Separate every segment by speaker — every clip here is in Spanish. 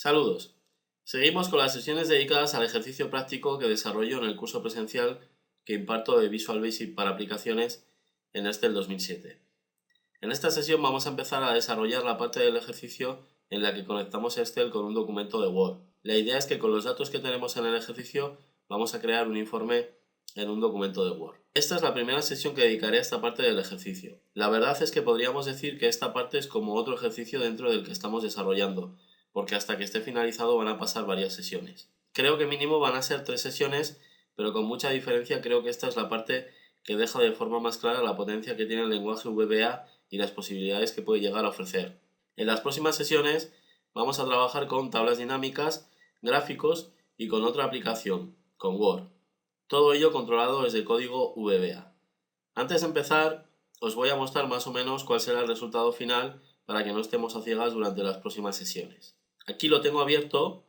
Speaker 1: Saludos. Seguimos con las sesiones dedicadas al ejercicio práctico que desarrollo en el curso presencial que imparto de Visual Basic para aplicaciones en Excel 2007. En esta sesión vamos a empezar a desarrollar la parte del ejercicio en la que conectamos Excel con un documento de Word. La idea es que con los datos que tenemos en el ejercicio vamos a crear un informe en un documento de Word. Esta es la primera sesión que dedicaré a esta parte del ejercicio. La verdad es que podríamos decir que esta parte es como otro ejercicio dentro del que estamos desarrollando, porque hasta que esté finalizado van a pasar varias sesiones. Creo que mínimo van a ser 3 sesiones, pero con mucha diferencia creo que esta es la parte que deja de forma más clara la potencia que tiene el lenguaje VBA y las posibilidades que puede llegar a ofrecer. En las próximas sesiones vamos a trabajar con tablas dinámicas, gráficos y con otra aplicación, con Word. Todo ello controlado desde el código VBA. Antes de empezar, os voy a mostrar más o menos cuál será el resultado final para que no estemos a ciegas durante las próximas sesiones. Aquí lo tengo abierto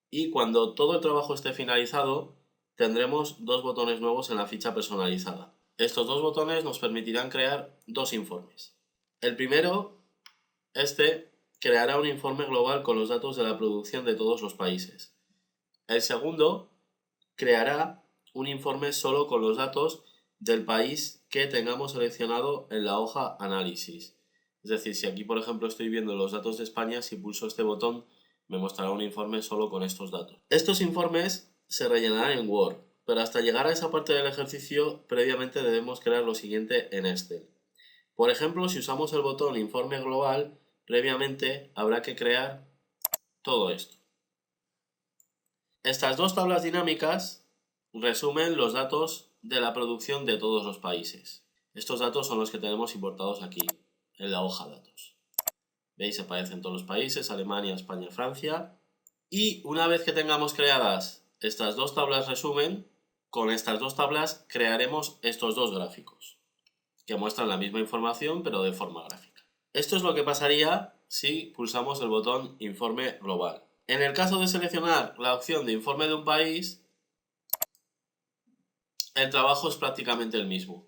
Speaker 1: y cuando todo el trabajo esté finalizado tendremos 2 botones nuevos en la ficha personalizada. Estos 2 botones nos permitirán crear 2 informes. El primero, creará un informe global con los datos de la producción de todos los países. El segundo creará un informe solo con los datos del país que tengamos seleccionado en la hoja análisis. Es decir, si aquí por ejemplo estoy viendo los datos de España, si pulso este botón me mostrará un informe solo con estos datos. Estos informes se rellenarán en Word, pero hasta llegar a esa parte del ejercicio previamente debemos crear lo siguiente en Excel. Por ejemplo, si usamos el botón Informe Global, previamente habrá que crear todo esto. Estas 2 tablas dinámicas resumen los datos de la producción de todos los países. Estos datos son los que tenemos importados aquí, en la hoja datos. ¿Veis? Aparecen todos los países, Alemania, España, Francia. Y una vez que tengamos creadas estas 2 tablas resumen, con estas 2 tablas crearemos estos 2 gráficos, que muestran la misma información pero de forma gráfica. Esto es lo que pasaría si pulsamos el botón Informe Global. En el caso de seleccionar la opción de informe de un país, el trabajo es prácticamente el mismo.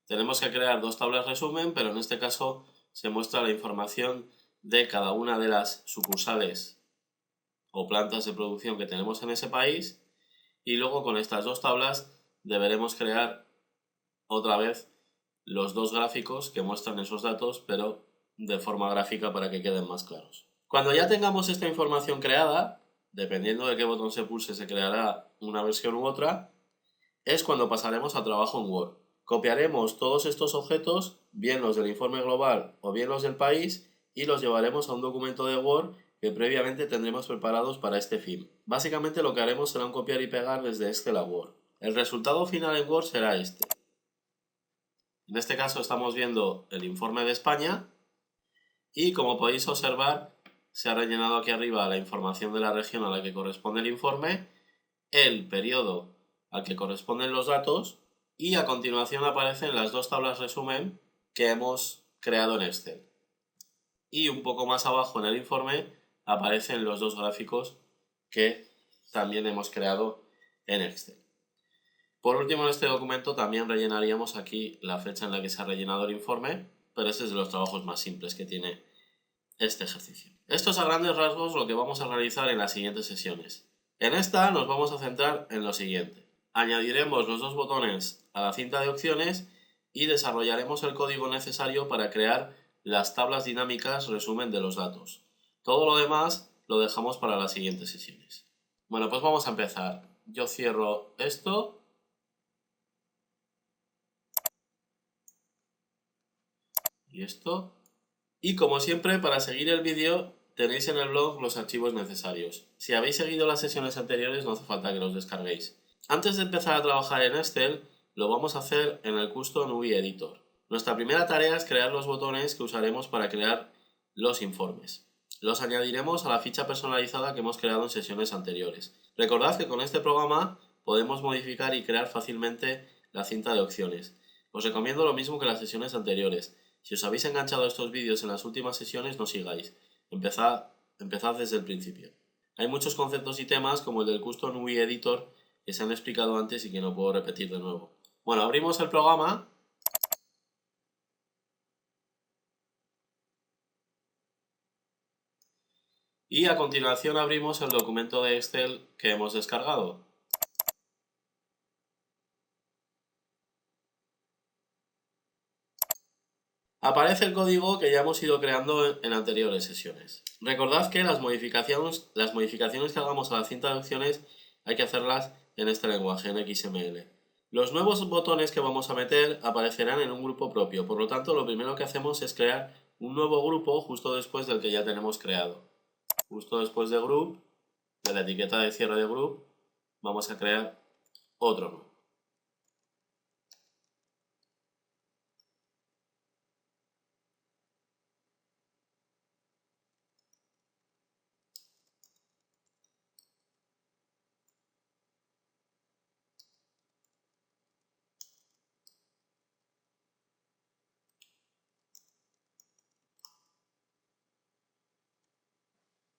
Speaker 1: Tenemos que crear 2 tablas resumen, pero en este caso se muestra la información de cada una de las sucursales o plantas de producción que tenemos en ese país, y luego con estas 2 tablas deberemos crear otra vez los 2 gráficos que muestran esos datos, pero de forma gráfica para que queden más claros. Cuando ya tengamos esta información creada, dependiendo de qué botón se pulse se creará una versión u otra, es cuando pasaremos a trabajo en Word. Copiaremos todos estos objetos, bien los del informe global o bien los del país, y los llevaremos a un documento de Word que previamente tendremos preparados para este fin. Básicamente lo que haremos será un copiar y pegar desde Excel a Word. El resultado final en Word será este. En este caso estamos viendo el informe de España y, como podéis observar, se ha rellenado aquí arriba la información de la región a la que corresponde el informe, el periodo al que corresponden los datos, y a continuación aparecen las 2 tablas resumen que hemos creado en Excel. Y un poco más abajo en el informe aparecen los 2 gráficos que también hemos creado en Excel. Por último, en este documento también rellenaríamos aquí la fecha en la que se ha rellenado el informe, pero ese es de los trabajos más simples que tiene este ejercicio. Esto es a grandes rasgos lo que vamos a realizar en las siguientes sesiones. En esta nos vamos a centrar en lo siguiente. Añadiremos los 2 botones a la cinta de opciones y desarrollaremos el código necesario para crear las tablas dinámicas resumen de los datos. Todo lo demás lo dejamos para las siguientes sesiones. Bueno, pues vamos a empezar. Yo cierro esto. Y esto. Y como siempre, para seguir el vídeo tenéis en el blog los archivos necesarios. Si habéis seguido las sesiones anteriores no hace falta que los descarguéis. Antes de empezar a trabajar en Excel, lo vamos a hacer en el Custom UI Editor. Nuestra primera tarea es crear los botones que usaremos para crear los informes. Los añadiremos a la ficha personalizada que hemos creado en sesiones anteriores. Recordad que con este programa podemos modificar y crear fácilmente la cinta de opciones. Os recomiendo lo mismo que las sesiones anteriores. Si os habéis enganchado a estos vídeos en las últimas sesiones, no sigáis. Empezad desde el principio. Hay muchos conceptos y temas, como el del Custom UI Editor, que se han explicado antes y que no puedo repetir de nuevo. Bueno, abrimos el programa. Y a continuación abrimos el documento de Excel que hemos descargado. Aparece el código que ya hemos ido creando en anteriores sesiones. Recordad que las modificaciones que hagamos a la cinta de opciones hay que hacerlas en este lenguaje, en XML. Los nuevos botones que vamos a meter aparecerán en un grupo propio, por lo tanto lo primero que hacemos es crear un nuevo grupo justo después del que ya tenemos creado. Justo después de group, de la etiqueta de cierre de group, vamos a crear otro nuevo.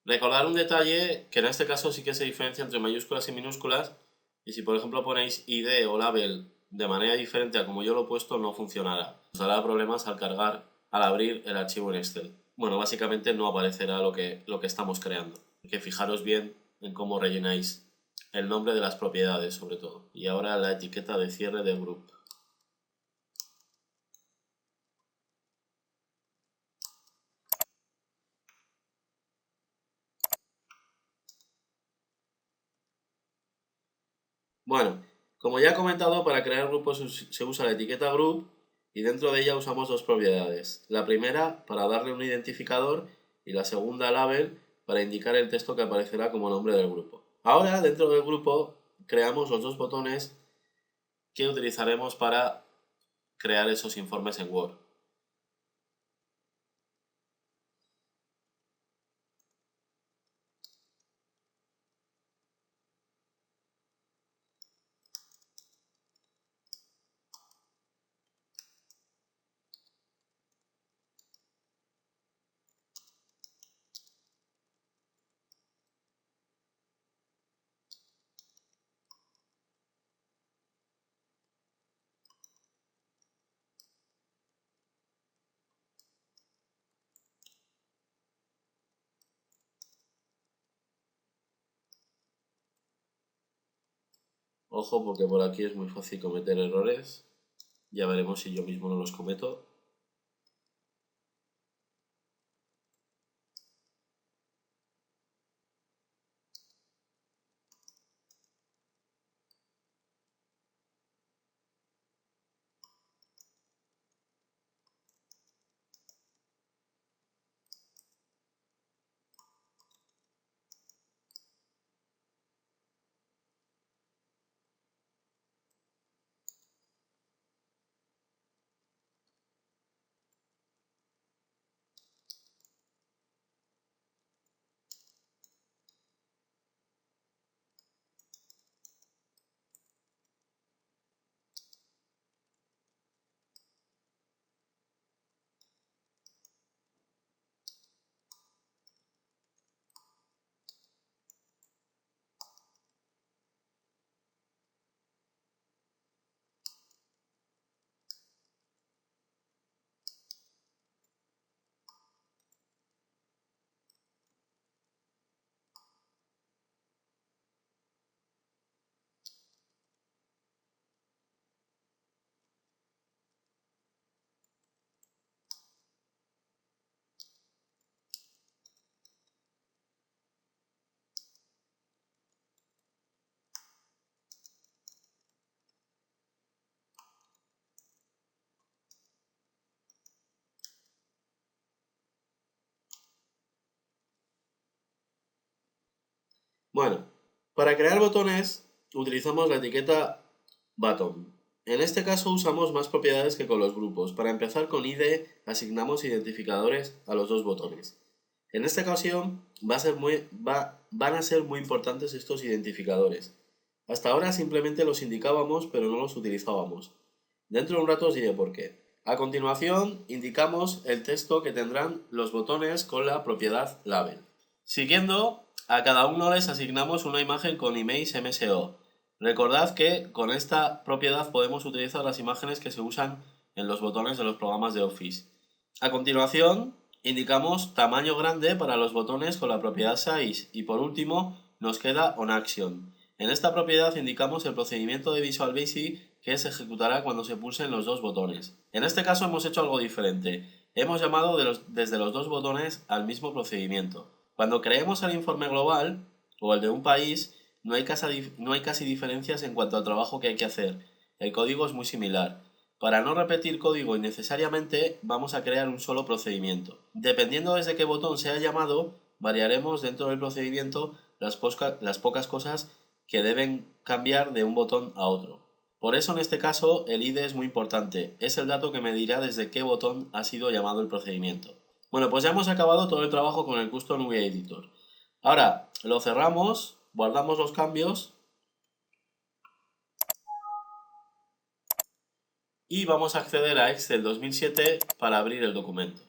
Speaker 1: Recordar un detalle que en este caso sí que se diferencia entre mayúsculas y minúsculas, y si por ejemplo ponéis ID o label de manera diferente a como yo lo he puesto, no funcionará. Os dará problemas al abrir el archivo en Excel. Bueno, básicamente no aparecerá lo que estamos creando. Hay que fijaros bien en cómo rellenáis el nombre de las propiedades sobre todo. Y ahora la etiqueta de cierre de group. Bueno, como ya he comentado, para crear grupos se usa la etiqueta group y dentro de ella usamos dos propiedades. La primera para darle un identificador y la segunda label para indicar el texto que aparecerá como nombre del grupo. Ahora, dentro del grupo, creamos los dos botones que utilizaremos para crear esos informes en Word. Ojo, porque por aquí es muy fácil cometer errores. Ya veremos si yo mismo no los cometo. Bueno, para crear botones utilizamos la etiqueta button. En este caso usamos más propiedades que con los grupos. Para empezar con ID asignamos identificadores a los dos botones. En esta ocasión van a ser muy importantes estos identificadores. Hasta ahora simplemente los indicábamos pero no los utilizábamos. Dentro de un rato os diré por qué. A continuación indicamos el texto que tendrán los botones con la propiedad label. Siguiendo, a cada uno les asignamos una imagen con image MSO. Recordad que con esta propiedad podemos utilizar las imágenes que se usan en los botones de los programas de Office. A continuación, indicamos tamaño grande para los botones con la propiedad size y por último nos queda onAction. En esta propiedad indicamos el procedimiento de Visual Basic que se ejecutará cuando se pulsen los dos botones. En este caso hemos hecho algo diferente. Hemos llamado desde los dos botones al mismo procedimiento. Cuando creemos el informe global o el de un país, no hay casi diferencias en cuanto al trabajo que hay que hacer. El código es muy similar. Para no repetir código innecesariamente, vamos a crear un solo procedimiento. Dependiendo desde qué botón sea llamado, variaremos dentro del procedimiento las pocas cosas que deben cambiar de un botón a otro. Por eso en este caso el ID es muy importante, es el dato que me dirá desde qué botón ha sido llamado el procedimiento. Bueno, pues ya hemos acabado todo el trabajo con el Custom UI Editor. Ahora lo cerramos, guardamos los cambios y vamos a acceder a Excel 2007 para abrir el documento.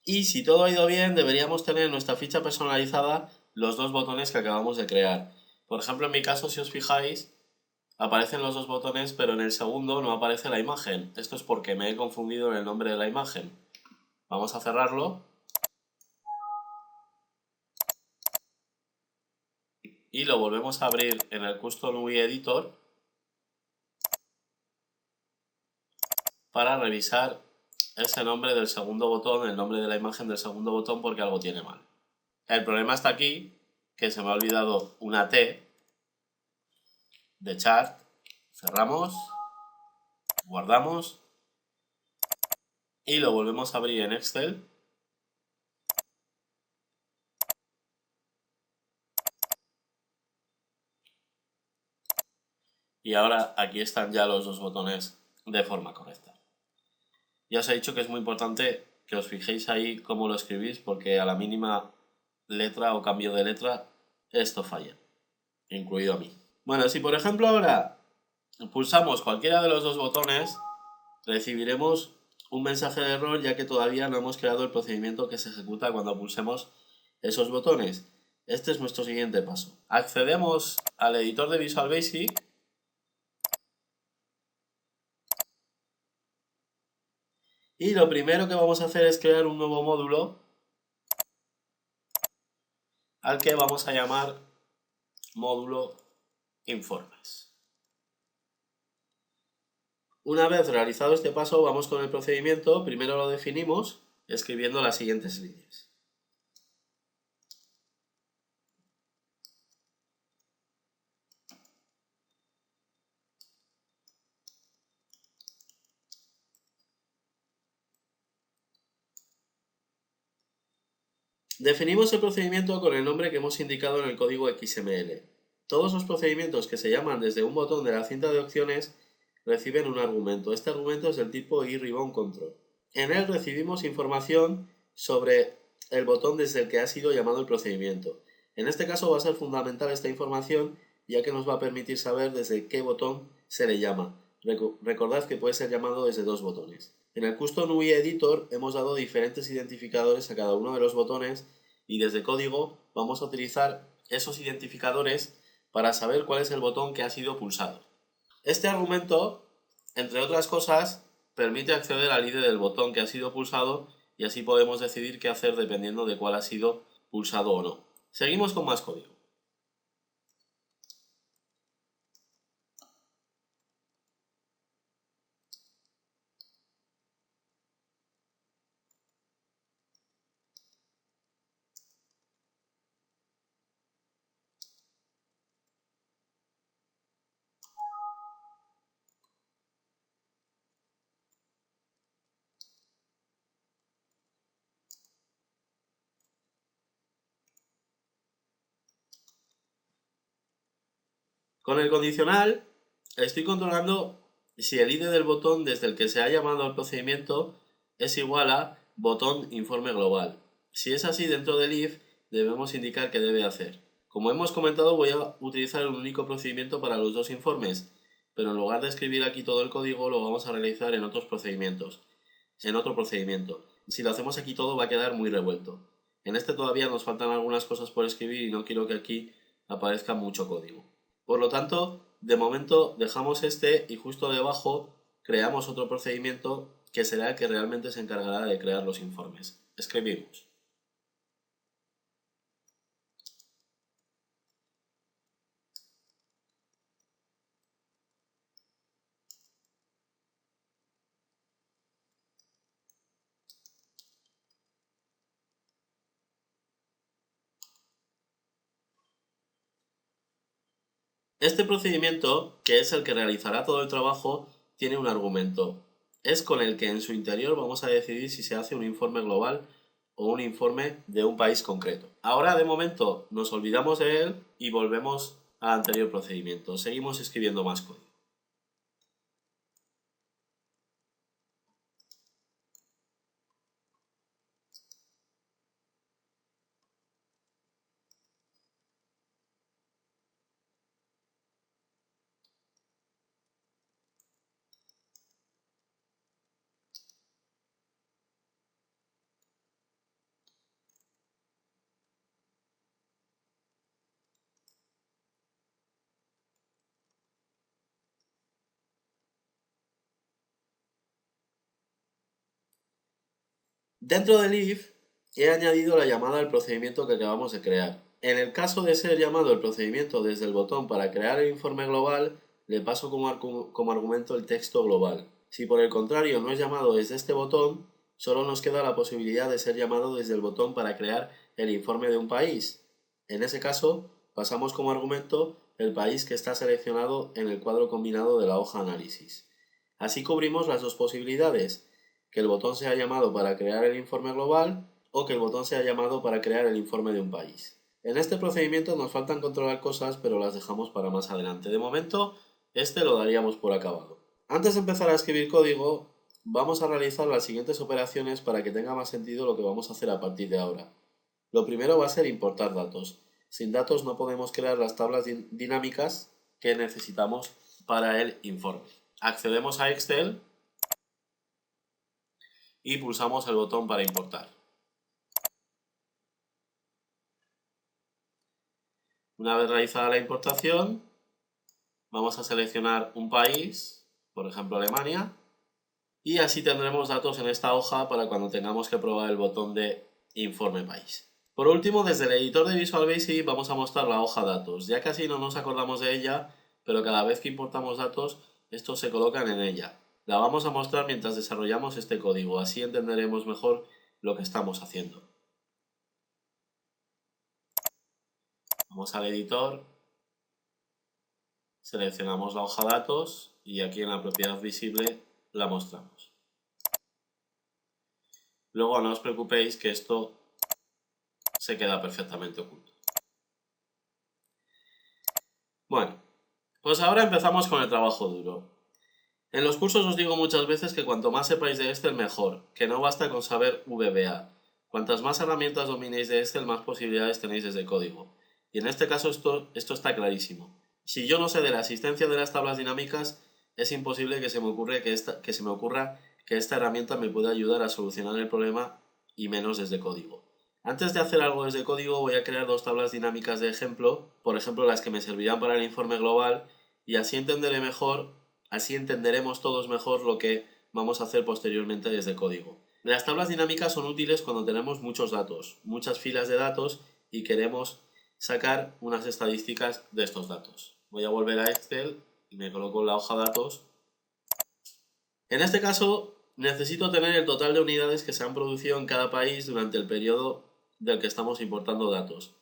Speaker 1: Y si todo ha ido bien, deberíamos tener en nuestra ficha personalizada los dos botones que acabamos de crear. Por ejemplo, en mi caso, si os fijáis, aparecen los dos botones, pero en el segundo no aparece la imagen. Esto es porque me he confundido en el nombre de la imagen. Vamos a cerrarlo. Y lo volvemos a abrir en el Custom UI Editor para revisar ese nombre del segundo botón, el nombre de la imagen del segundo botón, porque algo tiene mal. El problema está aquí, que se me ha olvidado una T de chart. Cerramos, guardamos y lo volvemos a abrir en Excel. Y ahora aquí están ya los dos botones de forma correcta. Ya os he dicho que es muy importante que os fijéis ahí cómo lo escribís, porque a la mínima letra o cambio de letra esto falla, incluido a mí. Bueno, si por ejemplo ahora pulsamos cualquiera de los dos botones, recibiremos un mensaje de error, ya que todavía no hemos creado el procedimiento que se ejecuta cuando pulsemos esos botones. Este es nuestro siguiente paso. Accedemos al editor de Visual Basic y lo primero que vamos a hacer es crear un nuevo módulo al que vamos a llamar módulo informes. Una vez realizado este paso, vamos con el procedimiento. Primero lo definimos escribiendo las siguientes líneas. Definimos el procedimiento con el nombre que hemos indicado en el código XML. Todos los procedimientos que se llaman desde un botón de la cinta de opciones reciben un argumento. Este argumento es del tipo iRibbonControl. En él recibimos información sobre el botón desde el que ha sido llamado el procedimiento. En este caso va a ser fundamental esta información, ya que nos va a permitir saber desde qué botón se le llama. Recordad que puede ser llamado desde dos botones. En el Custom UI Editor hemos dado diferentes identificadores a cada uno de los botones y desde código vamos a utilizar esos identificadores para saber cuál es el botón que ha sido pulsado. Este argumento, entre otras cosas, permite acceder al ID del botón que ha sido pulsado y así podemos decidir qué hacer dependiendo de cuál ha sido pulsado o no. Seguimos con más código. Con el condicional estoy controlando si el ID del botón desde el que se ha llamado al procedimiento es igual a botón informe global. Si es así, dentro del if debemos indicar qué debe hacer. Como hemos comentado, voy a utilizar un único procedimiento para los dos informes, pero en lugar de escribir aquí todo el código lo vamos a realizar en otro procedimiento. Si lo hacemos aquí todo va a quedar muy revuelto. En este todavía nos faltan algunas cosas por escribir y no quiero que aquí aparezca mucho código. Por lo tanto, de momento dejamos este y justo debajo creamos otro procedimiento que será el que realmente se encargará de crear los informes. Escribimos. Este procedimiento, que es el que realizará todo el trabajo, tiene un argumento. Es con el que en su interior vamos a decidir si se hace un informe global o un informe de un país concreto. Ahora, de momento, nos olvidamos de él y volvemos al anterior procedimiento. Seguimos escribiendo más código. Dentro del if he añadido la llamada al procedimiento que acabamos de crear. En el caso de ser llamado el procedimiento desde el botón para crear el informe global, le paso como argumento el texto global. Si por el contrario no es llamado desde este botón, solo nos queda la posibilidad de ser llamado desde el botón para crear el informe de un país. En ese caso, pasamos como argumento el país que está seleccionado en el cuadro combinado de la hoja análisis. Así cubrimos las dos posibilidades, que el botón sea llamado para crear el informe global o que el botón sea llamado para crear el informe de un país. En este procedimiento nos faltan controlar cosas, pero las dejamos para más adelante. De momento, este lo daríamos por acabado. Antes de empezar a escribir código, vamos a realizar las siguientes operaciones para que tenga más sentido lo que vamos a hacer a partir de ahora. Lo primero va a ser importar datos. Sin datos no podemos crear las tablas dinámicas que necesitamos para el informe. Accedemos a Excel y pulsamos el botón para importar. Una vez realizada la importación, vamos a seleccionar un país, por ejemplo Alemania, y así tendremos datos en esta hoja para cuando tengamos que probar el botón de informe país. Por último, desde el editor de Visual Basic vamos a mostrar la hoja datos. Ya casi no nos acordamos de ella, pero cada vez que importamos datos, estos se colocan en ella. La vamos a mostrar mientras desarrollamos este código, así entenderemos mejor lo que estamos haciendo. Vamos al editor, seleccionamos la hoja datos y aquí en la propiedad visible la mostramos. Luego no os preocupéis que esto se queda perfectamente oculto. Bueno, pues ahora empezamos con el trabajo duro. En los cursos os digo muchas veces que cuanto más sepáis de Excel mejor, que no basta con saber VBA. Cuantas más herramientas dominéis de Excel, más posibilidades tenéis desde código. Y en este caso esto está clarísimo. Si yo no sé de la existencia de las tablas dinámicas, es imposible que se me ocurra que esta herramienta me pueda ayudar a solucionar el problema y menos desde código. Antes de hacer algo desde código voy a crear dos tablas dinámicas de ejemplo, por ejemplo las que me servirán para el informe global, y así entenderemos todos mejor lo que vamos a hacer posteriormente desde código. Las tablas dinámicas son útiles cuando tenemos muchos datos, muchas filas de datos y queremos sacar unas estadísticas de estos datos. Voy a volver a Excel y me coloco en la hoja datos. En este caso necesito tener el total de unidades que se han producido en cada país durante el periodo del que estamos importando datos.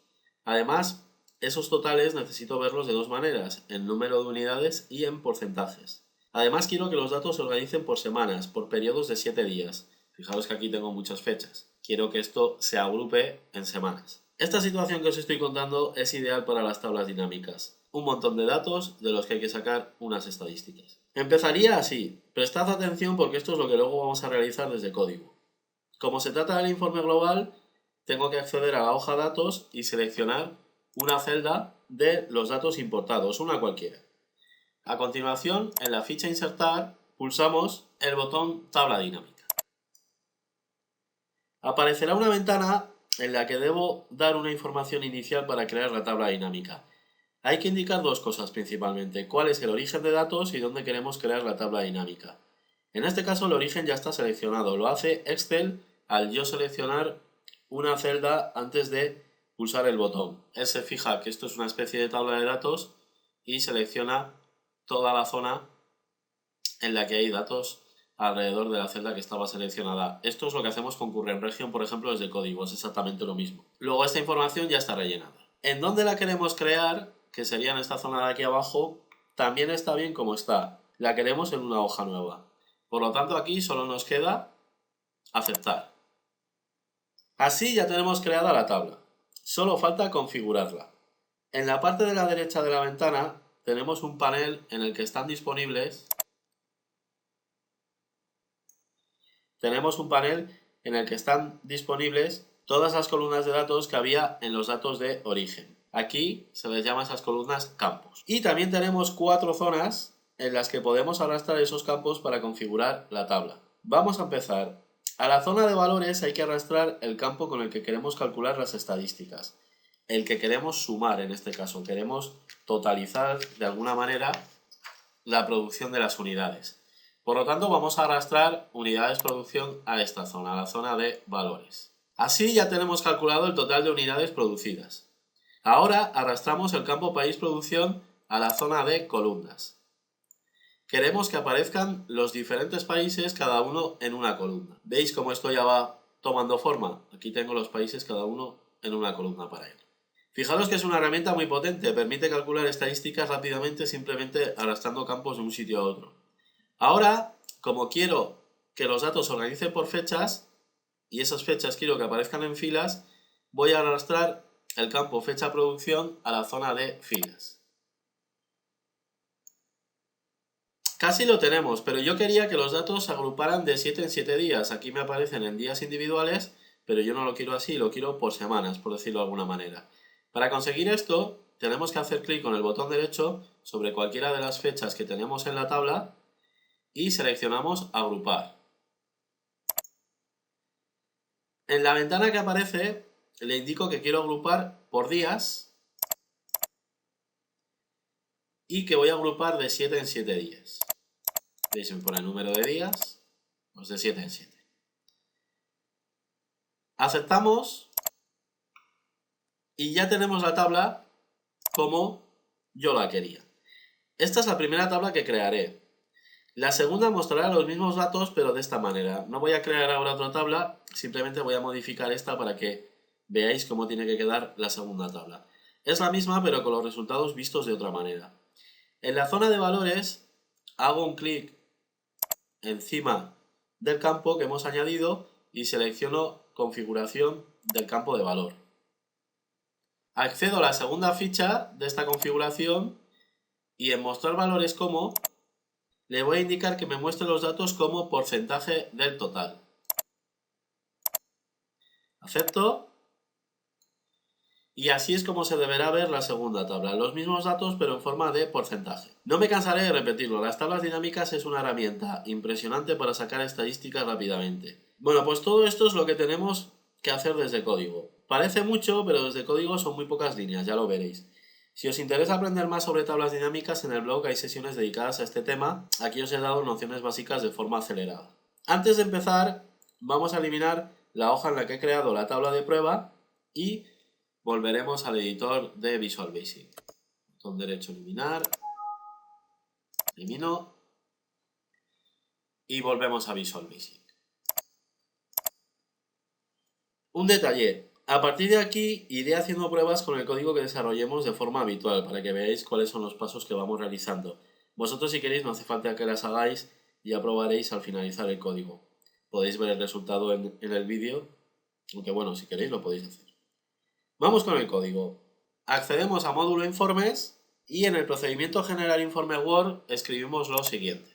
Speaker 1: Además, esos totales necesito verlos de dos maneras, en número de unidades y en porcentajes. Además quiero que los datos se organicen por semanas, por periodos de 7 días. Fijaos que aquí tengo muchas fechas. Quiero que esto se agrupe en semanas. Esta situación que os estoy contando es ideal para las tablas dinámicas. Un montón de datos de los que hay que sacar unas estadísticas. Empezaría así. Prestad atención porque esto es lo que luego vamos a realizar desde código. Como se trata del informe global, tengo que acceder a la hoja datos y seleccionar una celda de los datos importados, una cualquiera. A continuación, en la ficha Insertar, pulsamos el botón Tabla dinámica. Aparecerá una ventana en la que debo dar una información inicial para crear la tabla dinámica. Hay que indicar dos cosas principalmente: cuál es el origen de datos y dónde queremos crear la tabla dinámica. En este caso el origen ya está seleccionado, lo hace Excel al yo seleccionar una celda antes de pulsar el botón. Él se fija que esto es una especie de tabla de datos y selecciona toda la zona en la que hay datos alrededor de la celda que estaba seleccionada. Esto es lo que hacemos con Current Region, por ejemplo, desde código, es exactamente lo mismo. Luego esta información ya está rellenada. En dónde la queremos crear, que sería en esta zona de aquí abajo, también está bien como está. La queremos en una hoja nueva. Por lo tanto, aquí solo nos queda aceptar. Así ya tenemos creada la tabla. Solo falta configurarla. En la parte de la derecha de la ventana tenemos un panel en el que están disponibles todas las columnas de datos que había en los datos de origen. Aquí se les llama a esas columnas campos. Y también tenemos 4 zonas en las que podemos arrastrar esos campos para configurar la tabla. Vamos a empezar. A la zona de valores hay que arrastrar el campo con el que queremos calcular las estadísticas. El que queremos sumar en este caso. Queremos totalizar de alguna manera la producción de las unidades. Por lo tanto, vamos a arrastrar unidades producción a esta zona, a la zona de valores. Así ya tenemos calculado el total de unidades producidas. Ahora arrastramos el campo país producción a la zona de columnas. Queremos que aparezcan los diferentes países, cada uno en una columna. ¿Veis cómo esto ya va tomando forma? Aquí tengo los países cada uno en una columna para él. Fijaros que es una herramienta muy potente, permite calcular estadísticas rápidamente simplemente arrastrando campos de un sitio a otro. Ahora, como quiero que los datos se organicen por fechas, y esas fechas quiero que aparezcan en filas, voy a arrastrar el campo fecha producción a la zona de filas. Casi lo tenemos, pero yo quería que los datos se agruparan de 7 en 7 días. Aquí me aparecen en días individuales, pero yo no lo quiero así, lo quiero por semanas, por decirlo de alguna manera. Para conseguir esto, tenemos que hacer clic con el botón derecho sobre cualquiera de las fechas que tenemos en la tabla y seleccionamos agrupar. En la ventana que aparece le indico que quiero agrupar por días y que voy a agrupar de 7 en 7 días. ¿Veis? Me pone el número de días, pues de 7 en 7. Aceptamos y ya tenemos la tabla como yo la quería. Esta es la primera tabla que crearé. La segunda mostrará los mismos datos, pero de esta manera. No voy a crear ahora otra tabla, simplemente voy a modificar esta para que veáis cómo tiene que quedar la segunda tabla. Es la misma, pero con los resultados vistos de otra manera. En la zona de valores hago un clic encima del campo que hemos añadido y selecciono configuración del campo de valor. Accedo a la segunda ficha de esta configuración y en mostrar valores como le voy a indicar que me muestre los datos como porcentaje del total. Acepto. Y así es como se deberá ver la segunda tabla, los mismos datos pero en forma de porcentaje. No me cansaré de repetirlo, las tablas dinámicas es una herramienta impresionante para sacar estadísticas rápidamente. Bueno, pues todo esto es lo que tenemos que hacer desde código. Parece mucho, pero desde código son muy pocas líneas, ya lo veréis. Si os interesa aprender más sobre tablas dinámicas, en el blog hay sesiones dedicadas a este tema, aquí os he dado nociones básicas de forma acelerada. Antes de empezar, vamos a eliminar la hoja en la que he creado la tabla de prueba y volveremos al editor de Visual Basic. Botón derecho eliminar, elimino y volvemos a Visual Basic. Un detalle, a partir de aquí iré haciendo pruebas con el código que desarrollemos de forma habitual para que veáis cuáles son los pasos que vamos realizando. Vosotros si queréis no hace falta que las hagáis y ya probaréis al finalizar el código. Podéis ver el resultado en el vídeo, aunque bueno, si queréis lo podéis hacer. Vamos con el código. Accedemos a módulo informes y en el procedimiento generar informe Word escribimos lo siguiente.